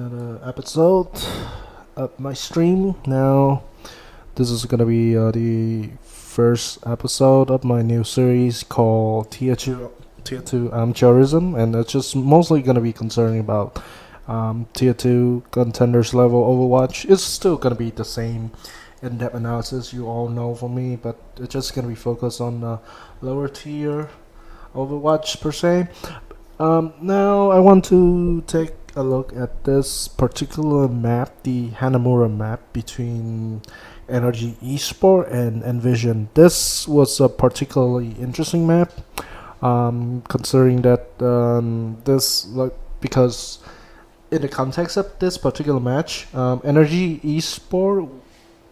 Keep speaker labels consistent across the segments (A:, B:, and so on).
A: another episode of my stream. Now, this is gonna be the first episode of my new series called Tier 2 Armchairism, and it's just mostly gonna be concerning about Tier 2 Contenders level Overwatch. It's still gonna be the same in-depth analysis you all know from me, but it's just gonna be focused on lower tier Overwatch per se. Now I want to take a look at this particular map, the Hanamura map between Energy Esport and Envision. This was a particularly interesting map, considering that because in the context of this particular match, Energy Esport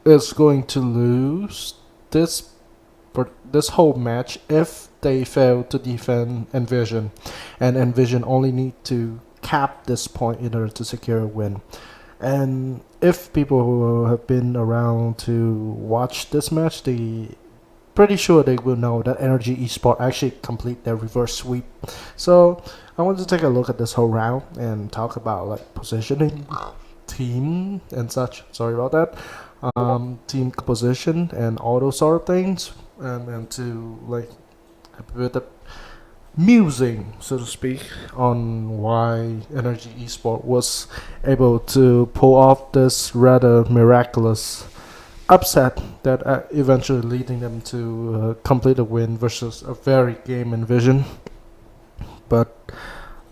A: is going to lose this this whole match if they fail to defend Envision, and Envision only need to cap this point in order to secure a win. And if people who have been around to watch this match, they pretty sure they will know that Energy Esport actually complete their reverse sweep. So I want to take a look at this whole round and talk about like positioning, team and such. Sorry about that. Team composition and all those sort of things, and to like a bit of musing, so to speak, on why Energy Esport was able to pull off this rather miraculous upset that eventually leading them to complete a win versus a very game Envision. But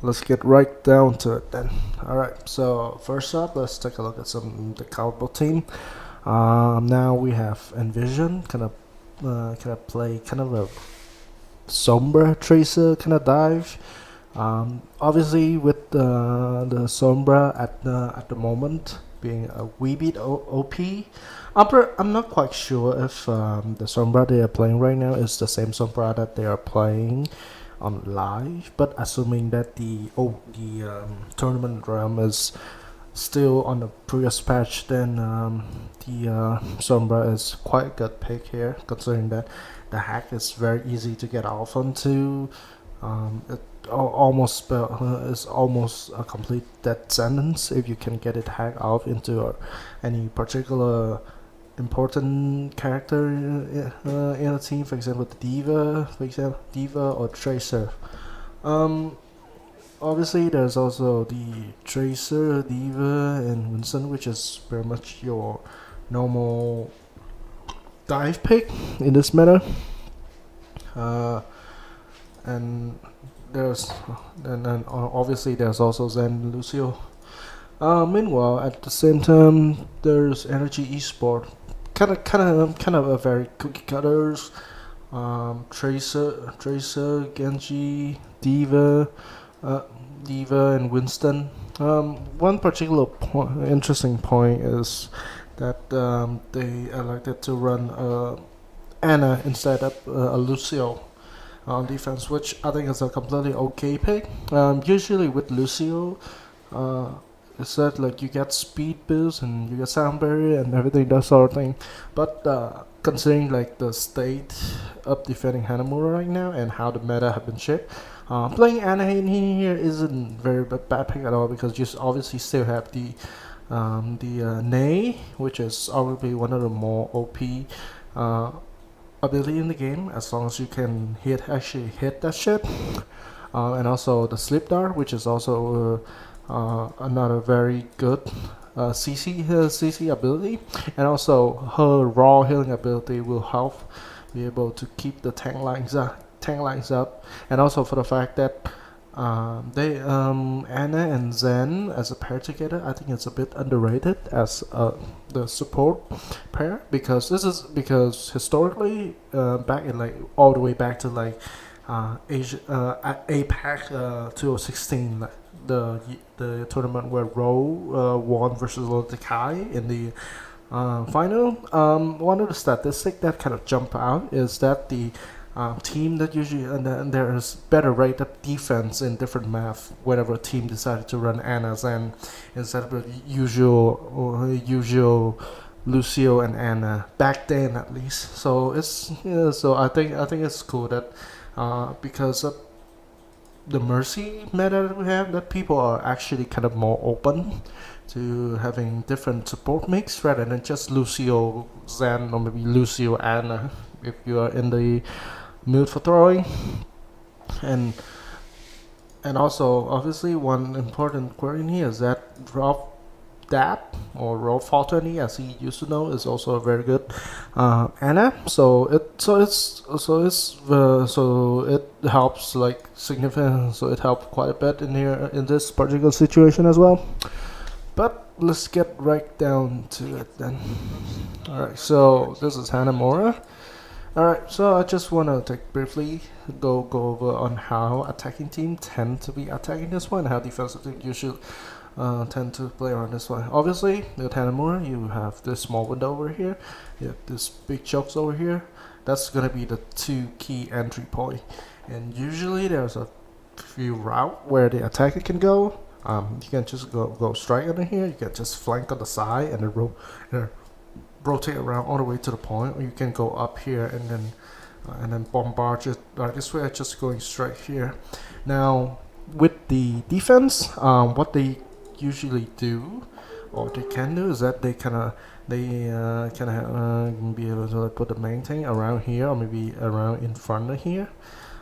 A: let's get right down to it then. Alright, so first up, let's take a look at the Calvo team. Now we have Envision, kind of play kind of a Sombra Tracer kind of dive. Obviously, with the Sombra at the moment being a wee bit OP, I'm not quite sure if the Sombra they are playing right now is the same Sombra that they are playing on live. But assuming that the tournament realm is still on the previous patch, then the Sombra is quite a good pick here, considering that the hack is very easy to get off onto. It is almost a complete death sentence if you can get it hacked off into any particular important character in a team. For example, the Diva or Tracer. Obviously, there's also the Tracer, Diva, and Winston, which is very much your normal dive pick in this meta. And obviously there's also Zen and Lucio. Meanwhile, at the same time, there's Energy Esport, kind of a very cookie cutters. Tracer, Genji, Diva, and Winston. One particular interesting point is that they elected to run Anna instead of a Lucio on defense, which I think is a completely okay pick. Usually with Lucio, it's that like you get speed boost and you get sound barrier and everything, that sort of thing. But considering like the state of defending Hanamura right now and how the meta have been shaped, playing Anna in here isn't very bad pick at all, because you obviously still have the Nay, which is arguably one of the more OP ability in the game, as long as you can actually hit that shit. And also the Slip Dart, which is also another very good CC ability, and also her raw healing ability will help be able to keep the tank lines up, and also for the fact that they Anna and Zen as a pair together, I think it's a bit underrated as the support pair, because historically back in like all the way back to like APAC 2016, like the tournament where Ro won versus Lotekai in the final. One of the statistics that kind of jump out is that the team that usually and there is better rate of defense in different maps whenever a team decided to run Anna's and instead of the usual Lucio and Anna back then, at least. So it's so I think it's cool that because of the mercy meta that we have, that people are actually kind of more open to having different support mix rather than just Lucio Zen or maybe Lucio Anna if you are in the mood for throwing. And and also obviously one important query here is that Rob Dap or Rob 420 as he used to know is also a very good Anna. So it helps like significant. So it helped quite a bit in here in this particular situation as well. But let's get right down to it then. Alright, so this is Hanamura. Alright, so I just want to briefly go over on how attacking team tend to be attacking this one, how defensive team usually tend to play around this one. Obviously, with Hanamura, you have this small window over here, you have this big chokes over here. That's gonna be the two key entry point, and usually there's a few route where the attacker can go. You can just go straight under here. You can just flank on the side and then rotate around all the way to the point, or you can go up here and then bombard it like this way, just going straight here. Now with the defense, what they usually do or they can do is that they kind of be able to like, put the main thing around here or maybe around in front of here,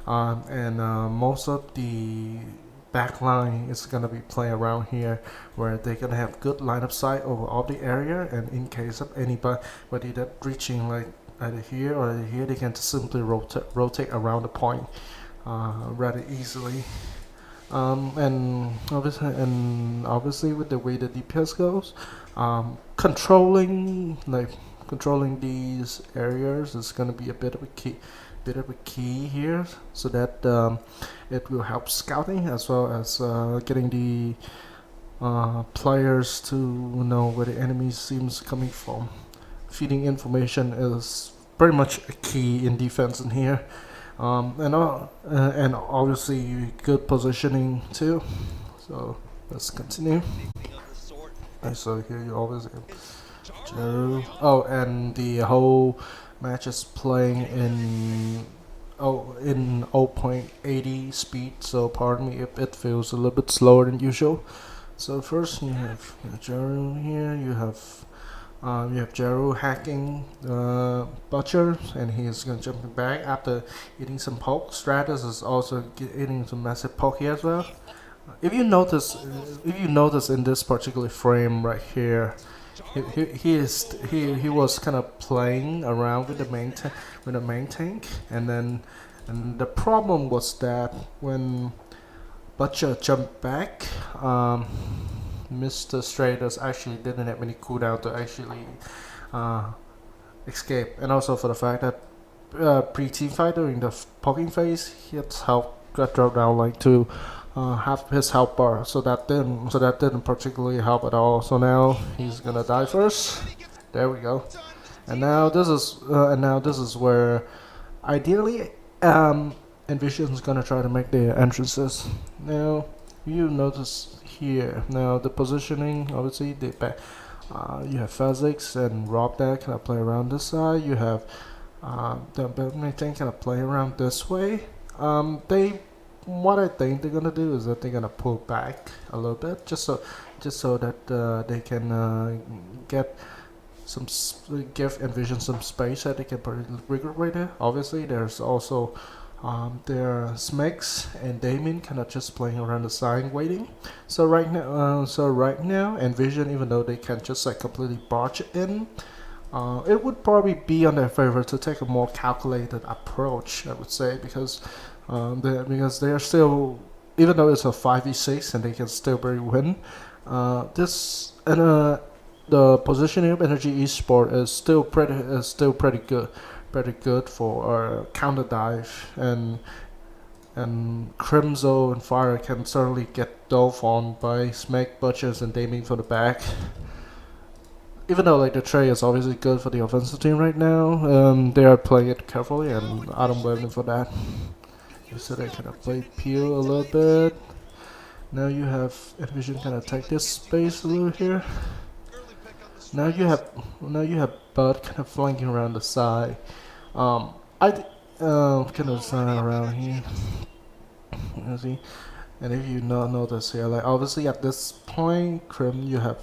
A: and most of the backline is going to be playing around here where they're going to have good line of sight over all the area, and in case of anybody that reaching like either here or either here, they can just simply rotate around the point rather easily. And obviously with the way the DPS goes, controlling these areas is going to be a bit of a key here, so that it will help scouting as well as getting the players to know where the enemy seems coming from. Feeding information is pretty much a key in defense in here, and obviously good positioning too. So let's continue. And so here you always have Jeru. Oh, and the whole match is playing in 0.80 speed, so pardon me if it feels a little bit slower than usual. So first you have Jeru here, you have Jeru hacking Butcher, and he's gonna jumping back after eating some poke. Stratus is also eating some massive poke here as well. If you notice in this particular frame right here, he was kind of playing around with the main tank, and the problem was that when Butcher jumped back, Mr. Stratus actually didn't have any cooldown to actually escape, and also for the fact that pre-team fight during the poking phase, his health got dropped down like to half his health bar, so that didn't particularly help at all. So now he's gonna die first. There we go. And now this is where ideally Envision's gonna try to make the entrances. Now you notice here, now the positioning, obviously you have Phasix and Rob that kind of play around this side. You have the main thing kind of play around this way. What I think they're gonna do is that they're gonna pull back a little bit, just so that they can give Envision some space that they can regroup right there. Obviously, there's also their Smix and Damien kind of just playing around the side waiting. So right now, Envision, even though they can just like completely barge in, it would probably be on their favor to take a more calculated approach, I would say, because they are still, even though it's a 5v6 and they can still barely win, the positioning of Energy Esport is still pretty good for counter dive, and Crimzo and Fire can certainly get dove on by Smack, Butchers, and Damien from the back. Even though like the trade is obviously good for the offensive team right now, they are playing it carefully, and I don't blame them for that. So they kind of play Peel a little bit. Now you have Envision kind of take this space a little here. Now you have Bud kind of flanking around the side. Kind of around here. You see, and if you not notice here, like obviously at this point, Crim, you have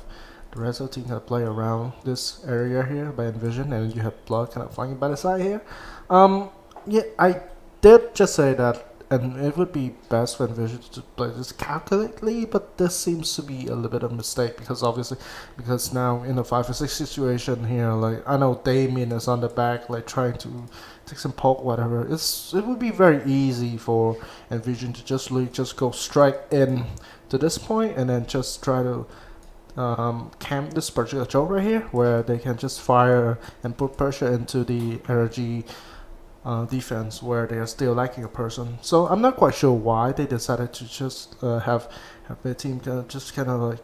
A: the rest of the team kind of play around this area here by Envision, and you have Blood kind of flying by the side here. Um, yeah, I did just say that, and it would be best for Envision to play this calculately, but this seems to be a little bit of a mistake because obviously, because now in a 5 or 6 situation here, like I know Damien is on the back, like trying to take some poke, whatever. It would be very easy for Envision to just really just go straight in to this point and then just try to camp this particular job right here, where they can just fire and put pressure into the energy defense where they are still lacking a person. So I'm not quite sure why they decided to just have their team just kind of like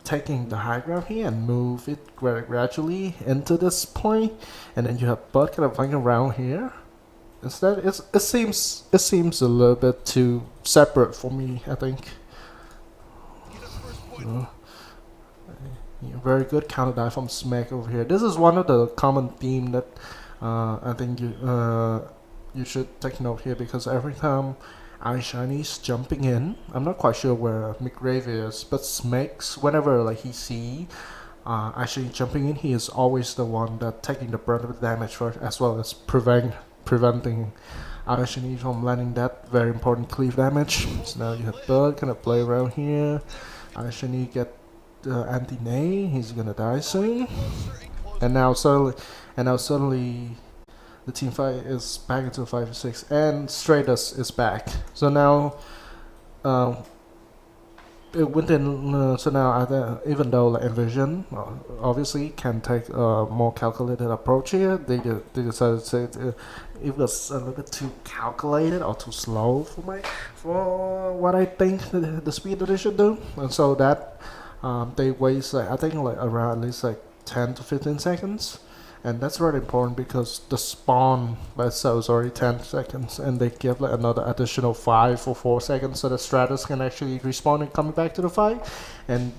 A: taking the high ground here and move it very gradually into this point, and then you have Bud kind of flying around here. Instead, it seems a little bit too separate for me. I think. Uh, yeah, very good counter dive from Smack over here. This is one of the common theme that I think you should take note here, because every time iShiny's jumping in, I'm not quite sure where McRave is, but Smakes, whenever like he see iShiny jumping in, he is always the one that taking the brunt of the damage first, as well as preventing iShiny from landing that very important cleave damage. So now you have Bud kind of play around here. iShiny get anti-nay, he's gonna die soon. And now suddenly the team fight is back into 5 or 6, and Stratus is back. So now, so now even though like Envision obviously can take a more calculated approach here, they decided to say it was a little bit too calculated or too slow for what I think the speed that they should do, and so that they waste I think like around at least like 10 to 15 seconds. And that's really important because the spawn by itself is already 10 seconds, and they give like another additional 5 or 4 seconds so that Stratus can actually respawn and coming back to the fight. And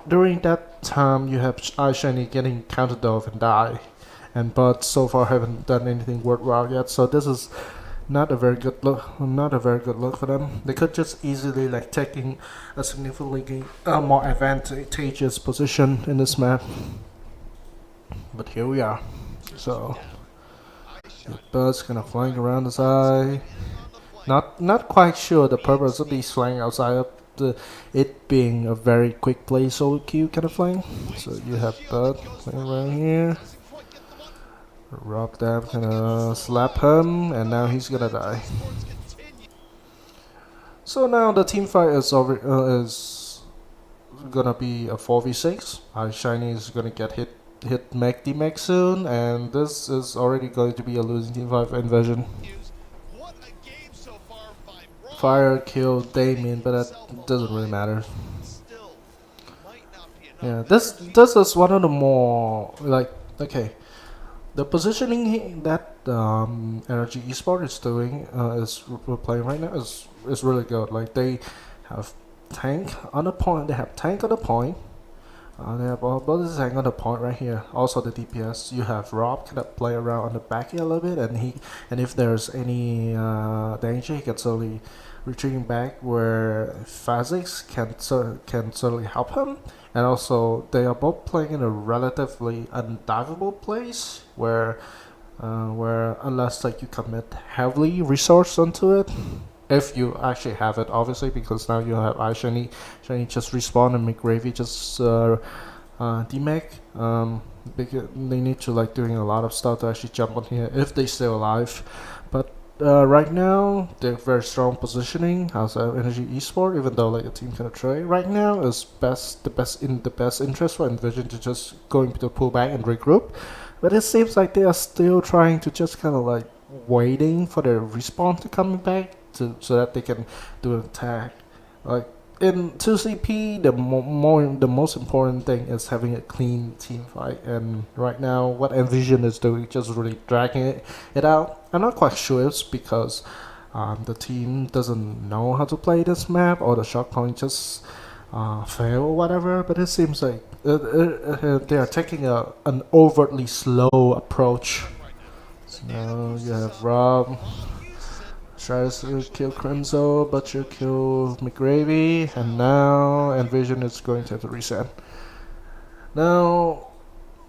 A: during that time, you have iShiny getting countered off and die. And but so far haven't done anything worthwhile yet. So this is not a very good look. Not a very good look for them. They could just easily like taking a significantly more advantageous position in this map. But here we are. So the birds kind of flying around the side. Not quite sure the purpose of these flying outside of it being a very quick play solo queue kind of flying. So you have Bud flying around here. Rock Dab gonna slap him, and now he's gonna die. So now the team fight is gonna be a 4v6. iShiny is gonna get hit Mech D-Mech soon, and this is already going to be a losing team fight for Invasion. Fire killed Damien, but that doesn't really matter. Yeah, this is one of the more like, okay, the positioning that Energy Esport is doing is we're playing right now is really good. Like they have tank on the point. They have tank on the point. They have both tank on the point right here. Also the DPS. You have Rob kind of play around on the back here a little bit, and if there's any danger, he can certainly retreating back, where Phasix can certainly help him. And also they are both playing in a relatively undiveable place where unless like you commit heavily resource onto it, if you actually have it, obviously, because now you have iShiny just respawn and McGravy just demech. Because they need to like doing a lot of stuff to actually jump on here if they stay alive. But right now they're very strong positioning as Energy Esport, even though like the team kind of try right now is the best interest for Envision to just going to pull back and regroup. But it seems like they are still trying to just kind of like waiting for their respawn to come back so that they can do an attack. Like in 2CP, the most important thing is having a clean team fight, and right now what Envision is doing just really dragging it out. I'm not quite sure it's because the team doesn't know how to play this map, or the shot calling just fail or whatever, but it seems like they are taking an overtly slow approach. So now you have Rob Stratus kill Crimzo, Butcher kill McGravy, and now Envision is going to have to reset. Now,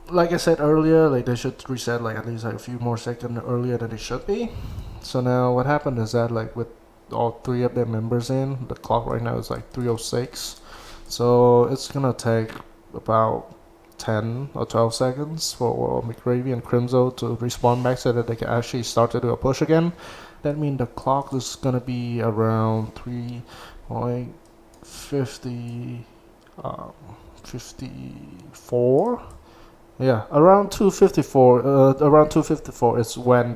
A: like I said earlier, like they should reset like at least like a few more seconds earlier than they should be. So now what happened is that like with all three of their members in, the clock right now is like 3:06. So it's gonna take about 10 or 12 seconds for McGravy and Crimzo to respawn back so that they can actually start to do a push again. That means the clock is gonna be around 3.50 54. Yeah, around 254. Around 254 is when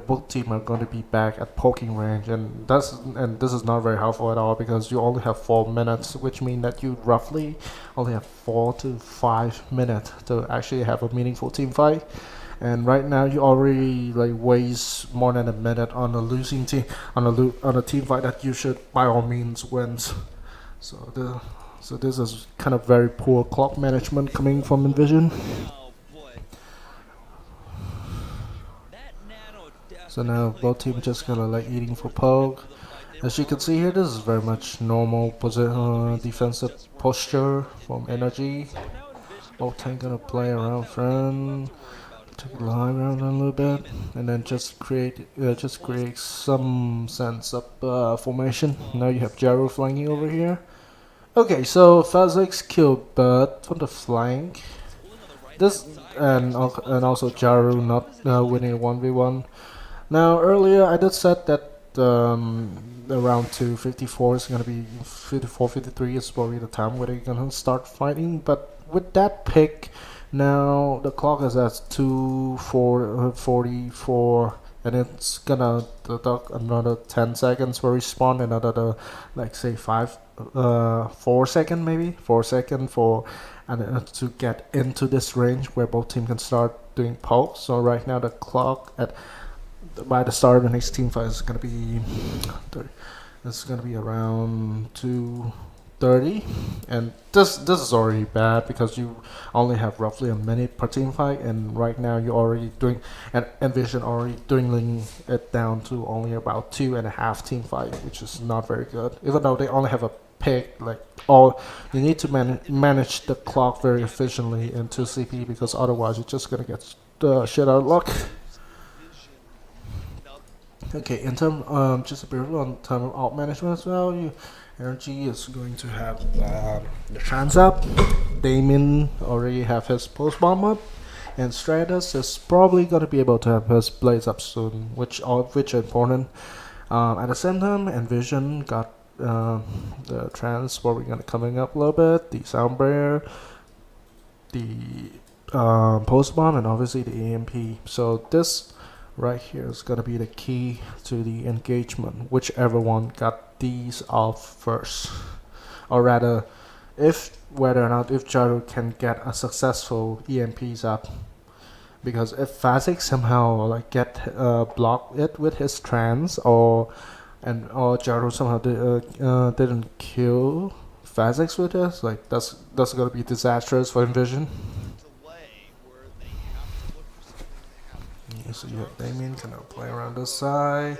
A: both team are going to be back at poking range, and this is not very helpful at all because you only have 4 minutes, which means that you roughly only have 4 to 5 minutes to actually have a meaningful team fight. And right now you already like waste more than a minute on a losing team on a team fight that you should by all means wins. So this is kind of very poor clock management coming from Envision. So now both teams just gonna like eating for poke. As you can see here, this is very much normal defensive posture from Energy. Both teams gonna play around front, take the high ground a little bit, and then just create some sense of formation. Now you have Jaru flanking over here. Okay, so Fazix killed Bud from the flank. This and also Jaru not winning 1v1. Now earlier I did said that around 2:54 is gonna be 54-53 is probably the time where they're gonna start fighting. But with that pick, now the clock is at 2:44. And it's gonna deduct another 10 seconds for respawn, another like say 4 second maybe 4 second for and to get into this range where both teams can start doing pokes. So right now the clock at by the start of the next team fight is gonna be around 2:30, and this is already bad because you only have roughly a minute per team fight, and right now you're already doing and Envision already dwindling it down to only about 2.5 team fight, which is not very good. Even though they only have a pick, like all you need to manage the clock very efficiently into CP because otherwise you're just gonna get the shit out of luck. Okay, in terms just a bit on term of alt management as well, Energy is going to have the trans up. Damien already have his post bomb up, and Stratus is probably gonna be able to have his blades up soon, which are important. At the same time, Envision got the trans probably gonna coming up a little bit. The Soundbearer, the post bomb, and obviously the EMP. So this right here is gonna be the key to the engagement. Whichever one got these off first, or rather, whether or not if Jaru can get a successful EMPs up, because if Fazix somehow like get block it with his trance, or Jaru somehow didn't kill Fazix with this, like that's gonna be disastrous for Envision. So you have Damien kind of play around this side,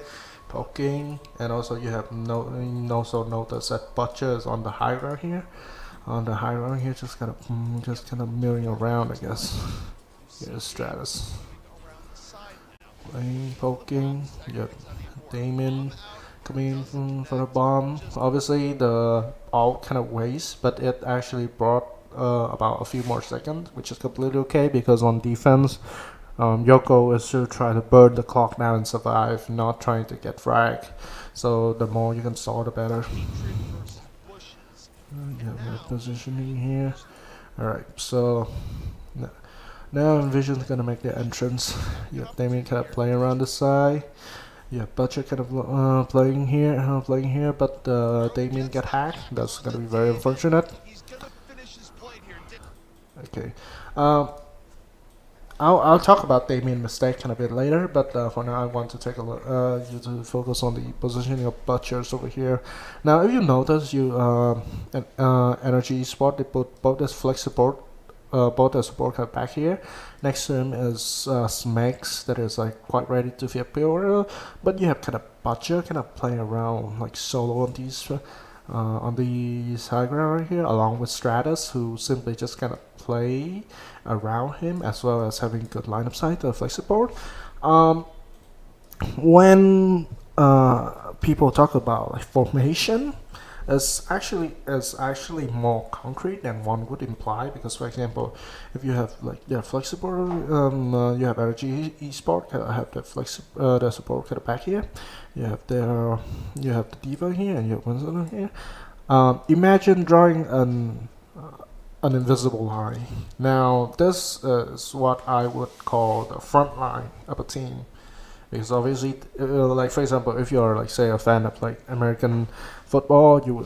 A: poking, and also you have also notice that Butcher is on the high ground here. On the high ground here, just kind of milling around, I guess. Here's Stratus playing, poking. You have Damien coming in for the bomb. Obviously, the ult kind of waste, but it actually brought about a few more seconds, which is completely okay because on defense. Yoko is to try to burn the clock now and survive, not trying to get frag. So the more you can stall, the better. You have positioning here. Alright, so now Envision's gonna make their entrance. You have Damien kind of playing around the side. You have Butcher kind of playing here, but Damien get hacked. That's gonna be very unfortunate. Okay. I'll talk about Damien mistake in a bit later, but for now I want to take a look. You to focus on the positioning of Butchers over here. Now, if you notice, Energy Sport they put both this flex support both the support card back here. Next to him is Smegs that is like quite ready to be appear, but you have kind of Butcher kind of playing around like solo on these high ground right here, along with Stratus, who simply just kind of play around him, as well as having good line of sight of flex support. When people talk about like formation, is actually more concrete than one would imply, because for example, if you have like flexible, you have energy esport have the support kind of back here, you have the diva here, and you have Winston here. Imagine drawing an invisible line. Now this is what I would call the front line of a team, because obviously, like for example, if you're like say a fan of like American football, you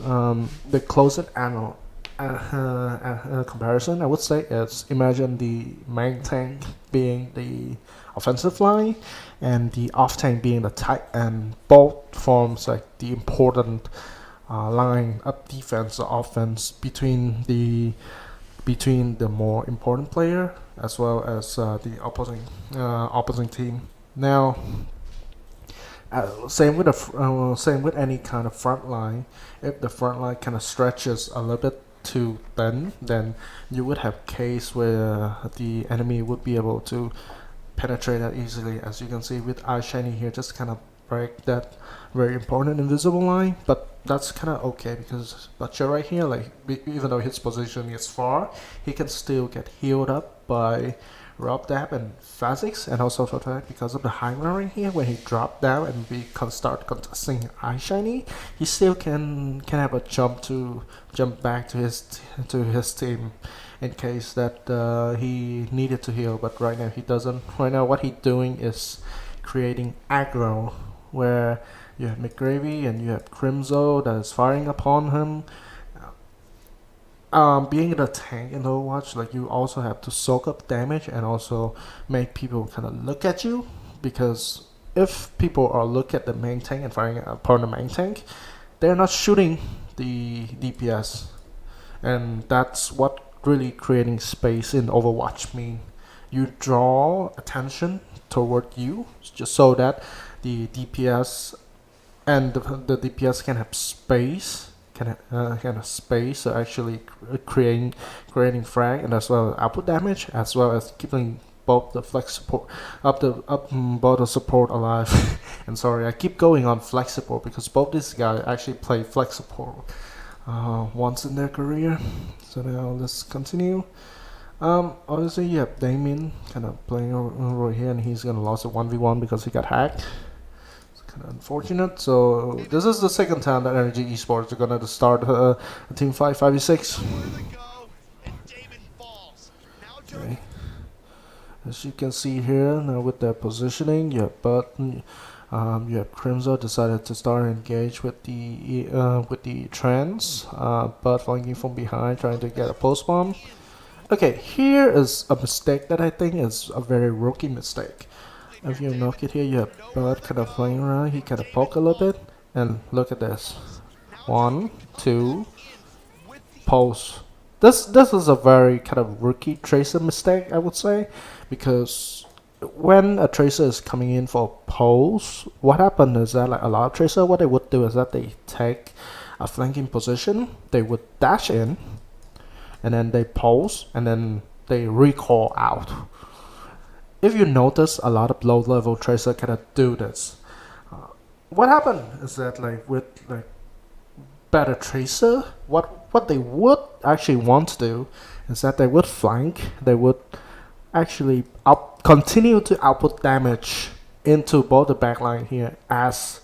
A: the closest annual comparison I would say is, imagine the main tank being the offensive line and the off tank being the tight end. Both forms like the important line of defense or offense between the more important player as well as the opposing team. Now, same with any kind of front line. If the front line kind of stretches a little bit too thin, then you would have case where the enemy would be able to penetrate that easily. As you can see with Eye Shiny here, just kind of break that very important invisible line. But that's kind of okay, because Butcher right here, like even though his position is far, he can still get healed up by Rob Dab and Phasix, and also for that, because of the high ground right here, when he dropped down and we can start contesting Eye Shiny, he still can have a jump back to his team in case that he needed to heal. But right now he doesn't. Right now what he's doing is creating aggro, where you have McGravy and you have Crimzo that is firing upon him. Being the tank in Overwatch, like you also have to soak up damage and also make people kind of look at you, because if people are look at the main tank and firing upon the main tank, they're not shooting the DPS, and that's what really creating space in Overwatch mean. You draw attention toward you, just so that the DPS and the DPS can have space, can have space to actually creating frag, and as well as output damage, as well as keeping both the flex support both the support alive. And sorry, I keep going on flex support because both these guys actually play flex support once in their career. So now let's continue. Obviously you have Damien kind of playing over here, and he's gonna lose a 1v1 because he got hacked. Unfortunate. So this is the second time that Energy Esports are gonna start a team fight 5v6. Okay. As you can see here now with their positioning, you have Button, you have Crimzo decided to start engage with the trans, but flanking from behind, trying to get a post bomb. Okay, here is a mistake that I think is a very rookie mistake. If you look at here, you have Bud kind of playing around. He kind of poke a little bit, and look at this. 1, 2, pose. This is a very kind of rookie Tracer mistake, I would say, because when a Tracer is coming in for pose, what happened is that like a lot of Tracer, what they would do is that they take a flanking position, they would dash in, and then they pose, and then they recall out. If you notice, a lot of low-level Tracer kind of do this. What happened is that like with like better Tracer, what they would actually want to do is that they would flank, they would actually continue to output damage into both the backline here as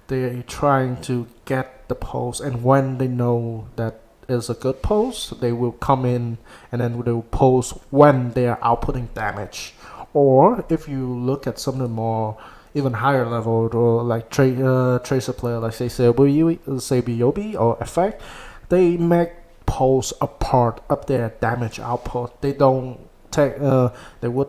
A: they're trying to get the pulse, and when they know that is a good pulse, they will come in and then they will pulse when they are outputting damage. Or if you look at some of the more even higher level, or like Tracer player, like say Yobi or Effect, they make pulse a part of their damage output. They don't take. They would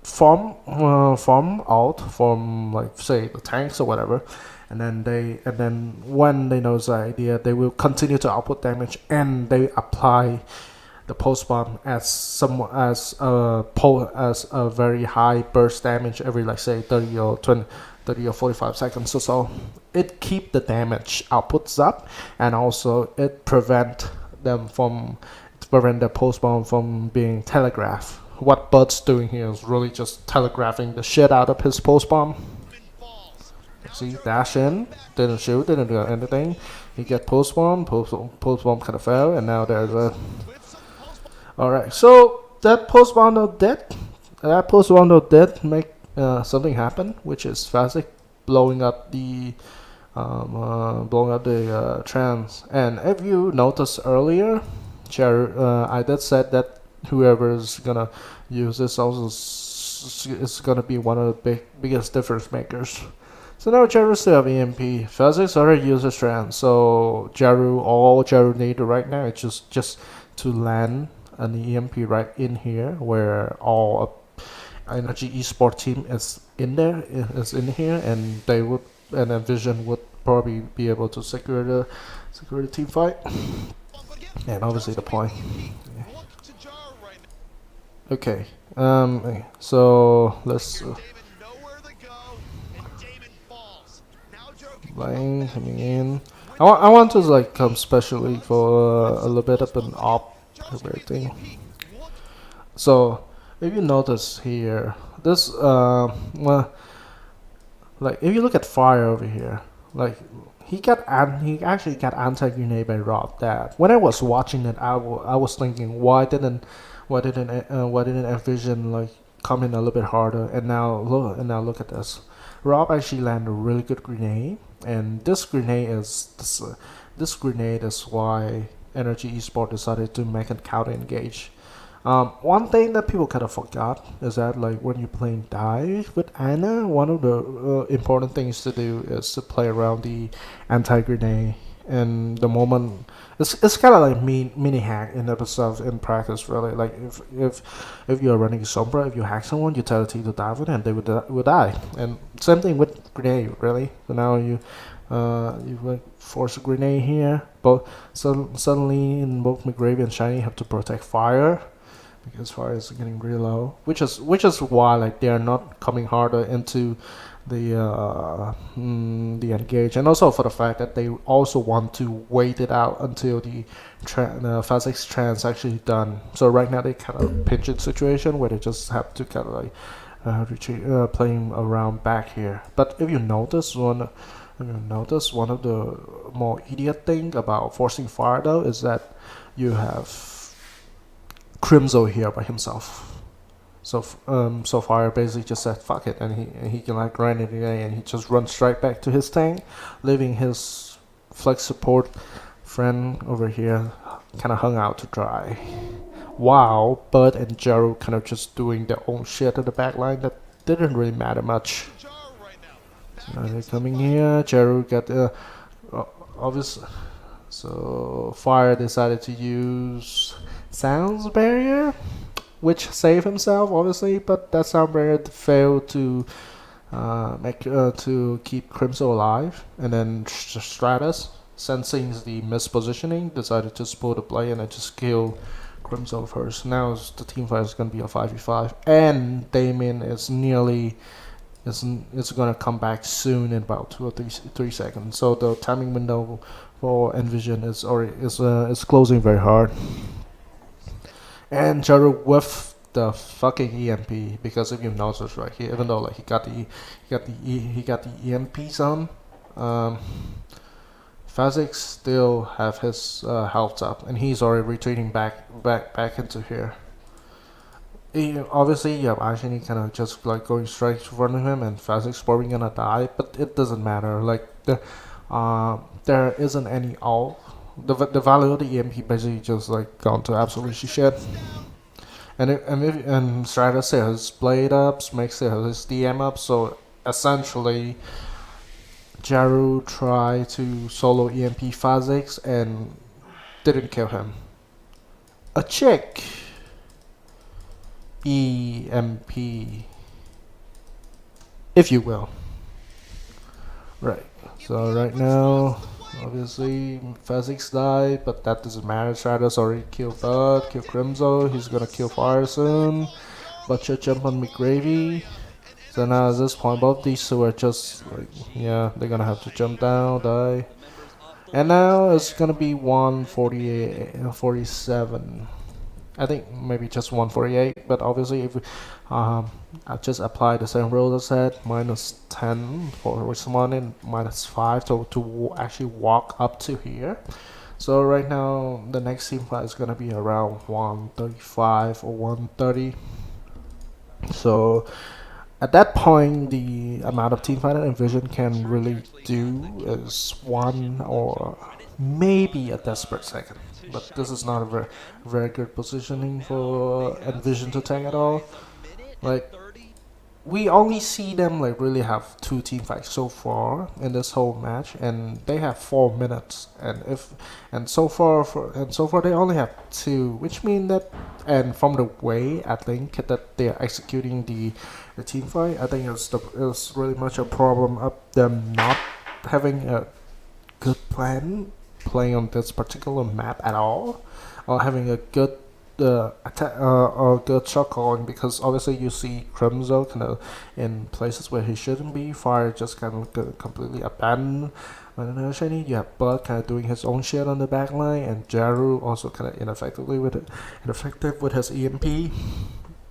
A: form out from like say the tanks or whatever, and then when they know the idea, they will continue to output damage, and they apply the post bomb as a very high burst damage every like say 30 or 45 seconds or so. It keep the damage outputs up, and also it prevent the post bomb from being telegraphed. What Bud's doing here is really just telegraphing the shit out of his post bomb. See, dash in, didn't shoot, didn't do anything. He get post bomb kind of fell, and now there's a. Alright, so that post bomb did make something happen, which is Fasic blowing up the trans. And if you noticed earlier, I did said that whoever's gonna use this also is gonna be one of the biggest difference makers. So now Jaru still have EMP. Fazix already uses trans, so all Jaru need right now is just to land an EMP right in here, where all Energy Esport team is in here, and Vision would probably be able to secure the team fight, and obviously the point. Okay, so let's. Playing coming in. I want to like come specially for a little bit of an op thing. So if you notice here, this like if you look at fire over here, like he actually got anti-grenade by Rob. That when I was watching it, I was thinking why didn't Vision like come in a little bit harder? And now look at this. Rob actually landed a really good grenade, and this grenade is why Energy Esport decided to make a counter engage. One thing that people kind of forgot is that like when you're playing dive with Ana, one of the important things to do is to play around the anti-grenade. And the moment it's kind of like mini hack in other stuff in practice, really. Like if you're running Sombra, if you hack someone, you tell the team to dive with, and they would die. And same thing with grenade, really. So now you force a grenade here, but suddenly in both McGravy and Shiny have to protect fire, because fire is getting really low, which is why like they are not coming harder into the engage, and also for the fact that they also want to wait it out until the Fazix trans actually done. So right now they kind of pinch it situation where they just have to kind of like retreat, playing around back here. But if you notice one of the more idiot thing about forcing fire though is that you have Crimzo here by himself. So Fire basically just said fuck it, and he can like grind it again, and he just runs straight back to his tank, leaving his flex support friend over here kind of hung out to dry. Wow, Bud and Jaru kind of just doing their own shit at the back line that didn't really matter much. So now they're coming here. Jaru got obvious. So Fire decided to use Sounds Barrier, which saved himself obviously, but that sound barrier failed to to keep Crimson alive. And then Stratus, sensing the mispositioning, decided to spoil the play and then just kill Crimson first. Now the team fight is going to be a 5v5, and Damien is going to come back soon in about 2 or 3 seconds. So the timing window for Envision is closing very hard. And Jaru with the fucking EMP, because if you notice right here, even though like he got the EMPs on, Fazix still have his health up, and he's already retreating back into here. Obviously, you have Ashini kind of just like going straight in front of him, and Fazix probably gonna die, but it doesn't matter. Like there isn't any ult. The value of the EMP basically just like gone to absolutely shit. And Stratus still has blade ups, makes it his DM up, so essentially Jaru tried to solo EMP Fazix and didn't kill him. A chick EMP, if you will. Right. So right now Obviously, Phasix died, but that doesn't matter. Stratos already killed Bud, killed Crimzo. He's gonna kill Fire soon. Butcher jump on McGravy. So now at this point, both these two are just like, yeah, they're gonna have to jump down, die. And now it's gonna be 148, 47. I think maybe just 148, but obviously if I just apply the same rule as that, minus 10 for respond and minus 5 to actually walk up to here. So right now the next team fight is gonna be around 135 or 130. So at that point, the amount of team fight that Envision can really do is one or maybe a desperate second. But this is not a very good positioning for Envision to tank at all. Like, we only see them like really have two team fights so far in this whole match, and they have 4 minutes. And so far they only have two, which means that, and from the way I think that they're executing the team fight, I think it's really much a problem of them not having a good plan playing on this particular map at all, or having a good good shot calling, because obviously you see Crimzo kind of in places where he shouldn't be. Fire just kind of completely abandoned. And then Shiny, you have Bud kind of doing his own shit on the back line, and Jaru also kind of ineffective with his EMP.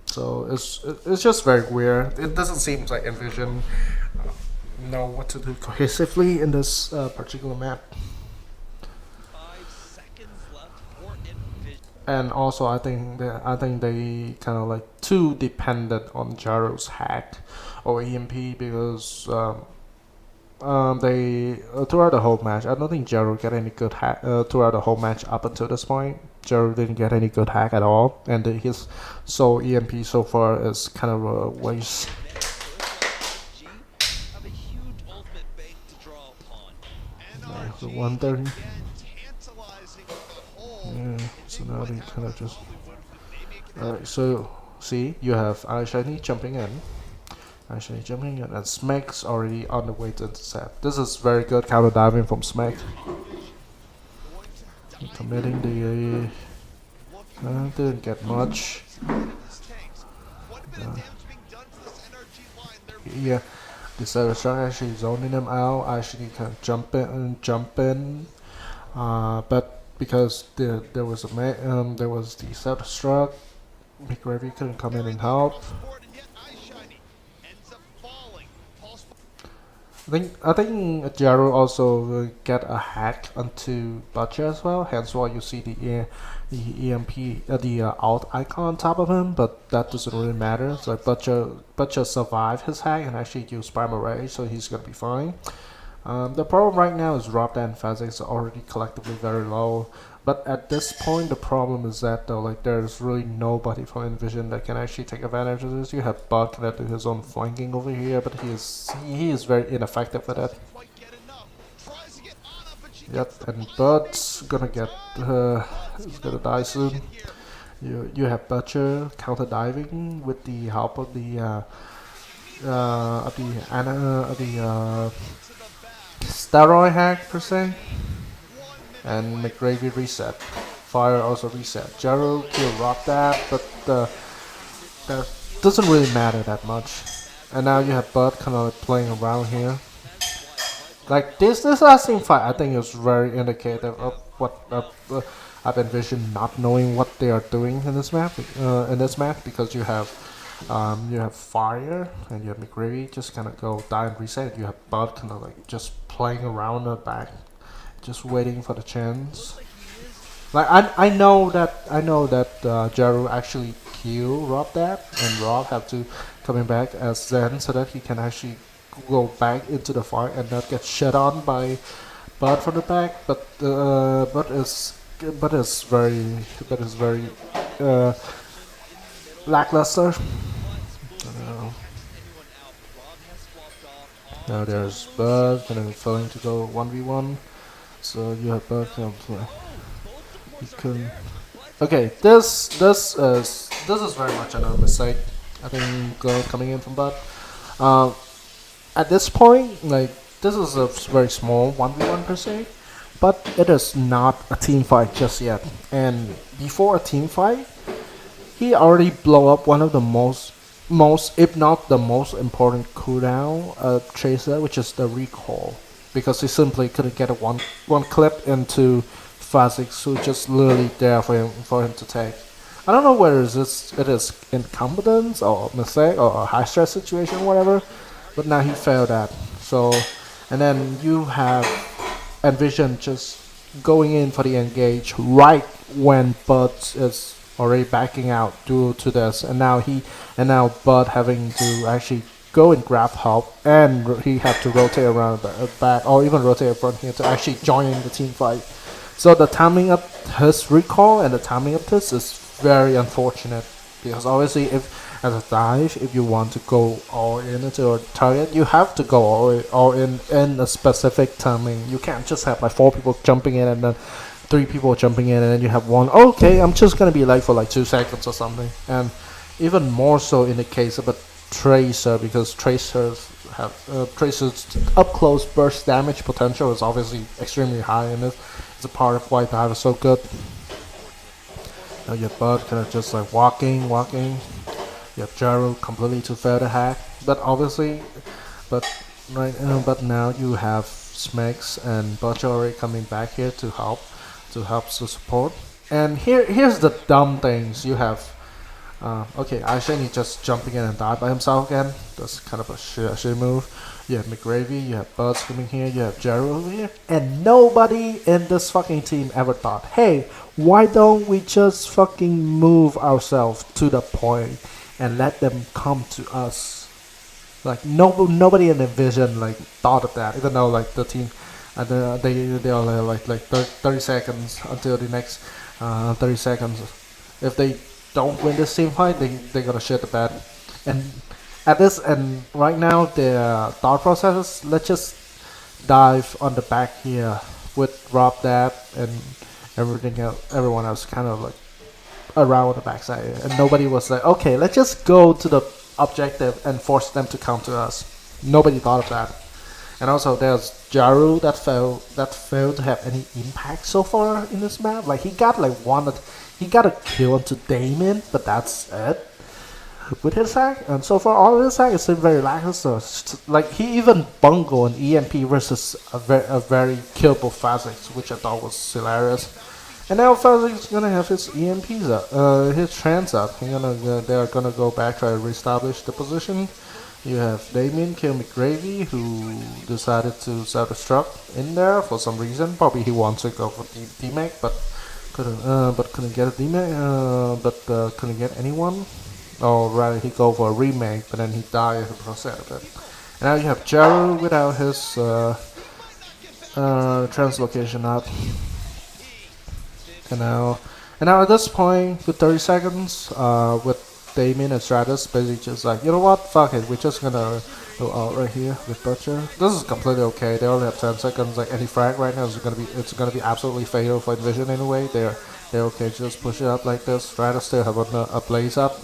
A: So it's just very weird. It doesn't seem like Envision know what to do cohesively in this particular map. And also, I think they kind of like too dependent on Jaru's hack or EMP, because they throughout the whole match, I don't think Jaru get any good hack throughout the whole match up until this point. Jaru didn't get any good hack at all, and his sole EMP so far is kind of a waste. So 130. Yeah, so now they kind of just. Alright, so see, you have iShiny jumping in. iShiny jumping in, and Smeg's already on the way to intercept. This is very good counter diving from Smeg. Committing the. Didn't get much. Yeah, the Savage Shark actually zoning him out. Actually can jump in. But because there was there was the self-destruct, McGravy couldn't come in and help. I think Jaro also get a hack onto Butcher as well. Hence why you see the EMP alt icon on top of him, but that doesn't really matter. So Butcher survived his hack and actually used Primal Rage, so he's gonna be fine. The problem right now is Rob and Phasix are already collectively very low. But at this point, the problem is that though, like, there's really nobody from Envision that can actually take advantage of this. You have Bud that do his own flanking over here, but he is very ineffective at it. Yep, and Bud's gonna he's gonna die soon. You have Butcher counter diving with the help of the steroid hack per se, and McGravy reset. Fire also reset. Jaro killed Rock that, but that doesn't really matter that much. And now you have Bud kind of playing around here. Like this last team fight, I think is very indicative of what I've envisioned not knowing what they are doing in this map. Because you have Fire and you have McGravy just kind of go die and reset. You have Bud kind of like just playing around the back, just waiting for the chance. Like I know that Jaru actually killed Rob that, and Rob have to coming back as Zen so that he can actually go back into the fight and not get shut on by Bud from the back. But Bud is very lackluster. Now there's Bud kind of failing to go 1v1. So you have Bud kind of play. You can. Okay, this is very much another mistake. I think coming in from Bud. At this point, like this is a very small 1v1 per se. but it is not a team fight just yet. And before a team fight, he already blow up one of the most if not the most important cooldown tracer, which is the recall, because he simply couldn't get a one clip into Phasix, who just literally there for him to take. I don't know whether it is incompetence or mistake or a high stress situation, whatever. But now he failed that. So, and then you have Envision just going in for the engage right when Bud is already backing out due to this, and now Bud having to actually go and grab help, and he had to rotate around back or even rotate in front here to actually join in the team fight. So the timing of his recall and the timing of this is very unfortunate, because obviously if as a dive, if you want to go all in into a target, you have to go all in a specific timing. You can't just have like 4 people jumping in and then 3 people jumping in, and then you have one. Okay, I'm just gonna be late for like 2 seconds or something. And even more so in the case of a tracer, because tracers up close burst damage potential is obviously extremely high, and it's a part of why dive is so good. Now your Bud kind of just like walking. You have Jaro completely to fail the hack, but obviously, but but now you have Smex and Butcher already coming back here to help to support. And here's the dumb things you have. Okay, Aishani just jumping in and died by himself again. That's kind of a shit move. You have McGravy, you have Buzz coming here, you have Jaro over here. And nobody in this fucking team ever thought, hey, why don't we just fucking move ourselves to the point and let them come to us? Like nobody in the vision like thought of that, even though like the team, they are like 30 seconds until the next 30 seconds. If they don't win this team fight, they gotta shit the bed. And at this and right now the thought process is, let's just dive on the back here with Rob Dab and everyone else kind of like around the backside, and nobody was like, okay, let's just go to the objective and force them to come to us. Nobody thought of that. And also there's Jaru that failed to have any impact so far in this map. Like he got a kill onto Damon, but that's it with his hack. And so far all of his hack is very lackluster. Like he even bungled an EMP versus a very killable Phasix, which I thought was hilarious. And now Phasix is gonna have his EMPs up, his trans up. They're gonna go back, try to reestablish the position. You have Damien kill McGravy, who decided to self-destruct in there for some reason. Probably he wants to go for D-Mac, but couldn't get a D-Mac, couldn't get anyone. Or rather, he go for a remake, but then he died in the process of it. And now you have Jaru without his translocation up. And now at this point, with 30 seconds, with Damien and Stratus basically just like, you know what, fuck it, we're just gonna go out right here with Butcher. This is completely okay. They only have 10 seconds. Like any frag right now is it's gonna be absolutely fatal for Envision anyway. They're okay. Just push it up like this. Stratus still have a blaze up.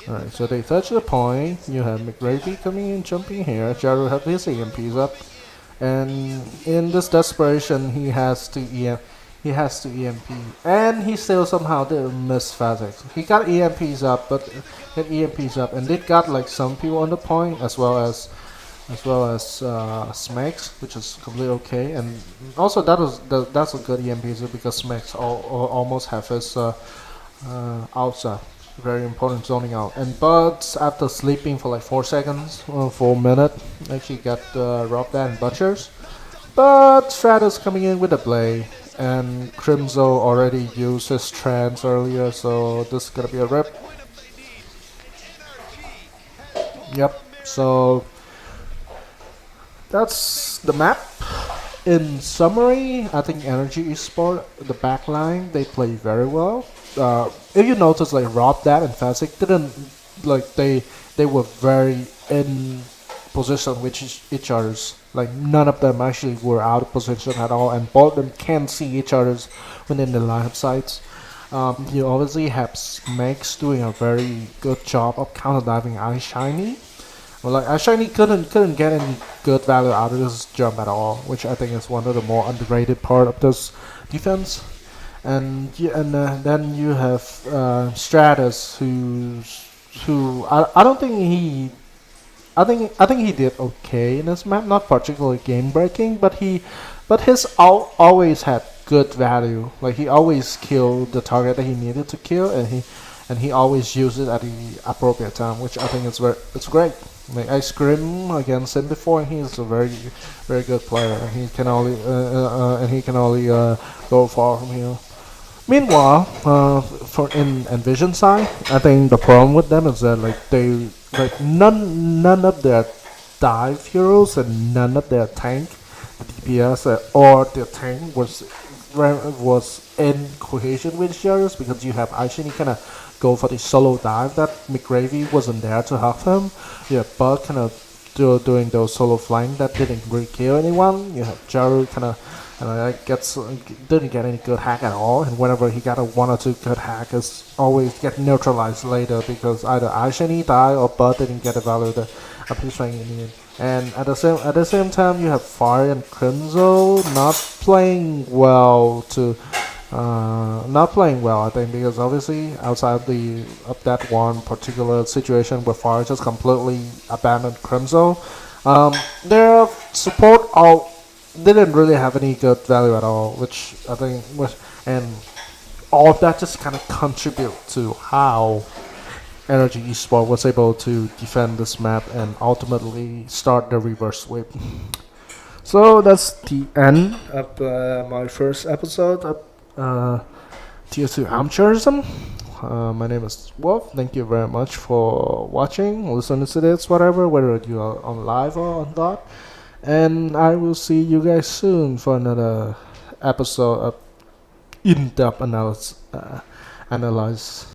A: Alright, so they touch the point. You have McGravy coming in, jumping here. Jaru have his EMPs up. And in this desperation, he has to EMP, and he still somehow did miss Phasix. He got EMPs up, and they got like some people on the point as well as Smex, which is completely okay. And also that's a good EMP because Smex almost have his outside. Very important zoning out. And Buds, after sleeping for like 4 seconds, for a minute, actually got robbed and Butchers. But Stratus coming in with a blade, and Crimzo already used his trance earlier, so this is gonna be a rip. Yep, so that's the map. In summary, I think Energy Esport, the backline, they play very well. If you notice, like Rob Dad and Phasix didn't like they were very in position with each other's. Like none of them actually were out of position at all, and both of them can see each other's within the line of sights. You obviously have Snakes doing a very good job of counter diving Ice Shiny. Well, like Ice Shiny couldn't get any good value out of this jump at all, which I think is one of the more underrated part of this defense. And then you have Stratus, who I don't think he I think he did okay in this map, not particularly game breaking, but his always had good value. Like he always killed the target that he needed to kill, and he always used it at the appropriate time, which I think is it's great. Like I scrimmed against him before, and he's a very good player. And he can only go far from here. Meanwhile, for in Envision side, I think the problem with them is that none of their dive heroes and none of their tank DPS or their tank was in cohesion with each other because you have Aishin kind of go for the solo dive that McGravy wasn't there to help him. You have Bug kind of doing those solo flying that didn't really kill anyone. You have Jaru kind of gets didn't get any good hack at all, and whenever he got a one or two good hack, it's always get neutralized later because either Aishani died or Bud didn't get the value that a piece trying in the end. And at the same time, you have Fire and Crimzo not playing well. I think because obviously outside of that one particular situation where Fire just completely abandoned Crimzo, their support all didn't really have any good value at all, which I think was, and all of that just kind of contribute to how Energy Esport was able to defend this map and ultimately start the reverse sweep. So that's the end of my first episode of Tier 2 Armchairism. My name is Wolf. Thank you very much for watching, listening to this, whatever, whether you are on live or on dot. And I will see you guys soon for another episode of in-depth analysis.